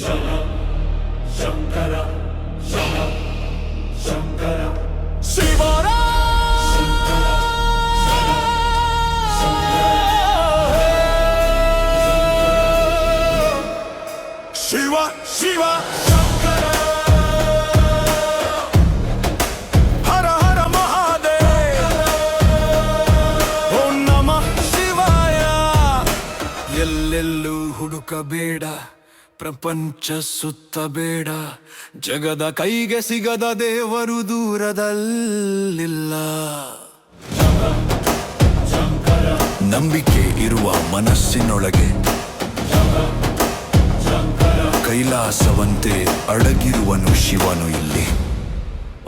ಶಂಕರ ಶಂಕರ ಶಿವರ ಶಿವ ಶಿವ ಶಂಕರ ಹರ ಹರ ಮಹಾದೇವ ಓಂ ನಮಃ ಶಿವಾಯ. ಎಲ್ಲೆಲ್ಲೂ ಹುಡುಕಬೇಡ, ಪ್ರಪಂಚ ಸುತ್ತಬೇಡ, ಜಗದ ಕೈಗೆ ಸಿಗದ ದೇವರು ದೂರದಲ್ಲಿಲ್ಲ. ನಂಬಿಕೆ ಇರುವ ಮನಸ್ಸಿನೊಳಗೆ ಕೈಲಾಸವಂತೆ ಅಡಗಿರುವನು ಶಿವನು ಇಲ್ಲಿ.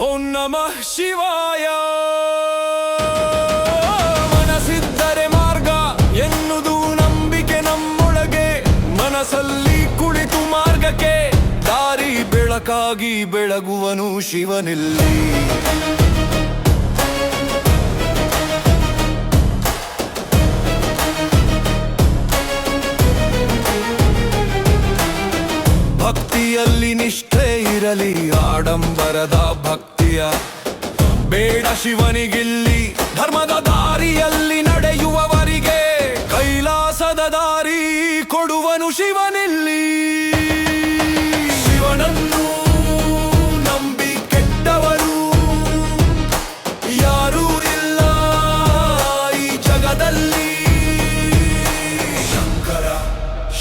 ಓಂ ನಮಃ ಶಿವಾಯ. ಮನಸ್ಸಿದ್ದರೆ ಮಾರ್ಗ ಎನ್ನುವುದು ನಂಬಿಕೆ ನಮ್ಮೊಳಗೆ, ಮನಸ್ಸಲ್ಲಿ ಕುಳಿತು ಮಾರ್ಗಕ್ಕೆ ದಾರಿ ಬೆಳಕಾಗಿ ಬೆಳಗುವನು ಶಿವನಿಲ್ಲಿ. ಭಕ್ತಿಯಲ್ಲಿ ನಿಷ್ಠೆ ಇರಲಿ, ಆಡಂಬರದ ಭಕ್ತಿಯ ಬೇಡ ಶಿವನಿಗಿಲ್ಲಿ. ಧರ್ಮದ ದಾರಿಯಲ್ಲಿ ನಡೆಯುವವರಿಗೆ ಕೈಲಾಸದ ದಾರಿ ಕೊಡುವನು ಶಿವನಿಲ್ಲಿ. ಶಿವನನ್ನು ನಂಬಿ ಕೆಟ್ಟವರು ಯಾರೂ ಇಲ್ಲ ಈ ಜಗದಲ್ಲಿ. ಶಂಕರ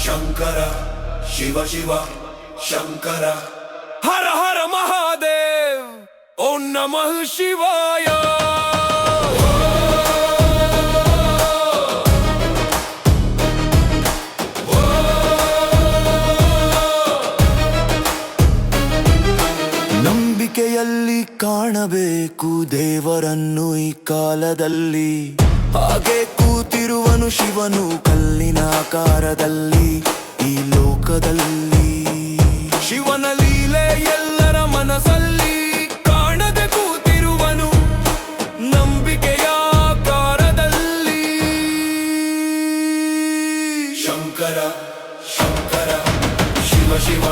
ಶಂಕರ ಶಿವ ಶಿವ ಶಂಕರ ಹರ ಹರ ಮಹಾದೇವ್. ಓಂ ನಮಃ ಶಿವಾಯ. ನಂಬಿಕೆಯಲ್ಲಿ ಕಾಣಬೇಕು ದೇವರನ್ನು ಈ ಕಾಲದಲ್ಲಿ, ಹಾಗೆ ಕೂತಿರುವನು ಶಿವನು ಕಲ್ಲಿನ ಆಕಾರದಲ್ಲಿ ಈ ಲೋಕದಲ್ಲಿ. ಶಿವನ ಲೀಲೆ ಎಲ್ಲರ ಮನಸ್ಸಲ್ಲಿ ಕಾಣದೆ ಕೂತಿರುವನು ನಂಬಿಕೆಯ ಆಕಾರದಲ್ಲಿ. ಶಂಕರ ಶಂಕರ ಶಿವ ಶಿವ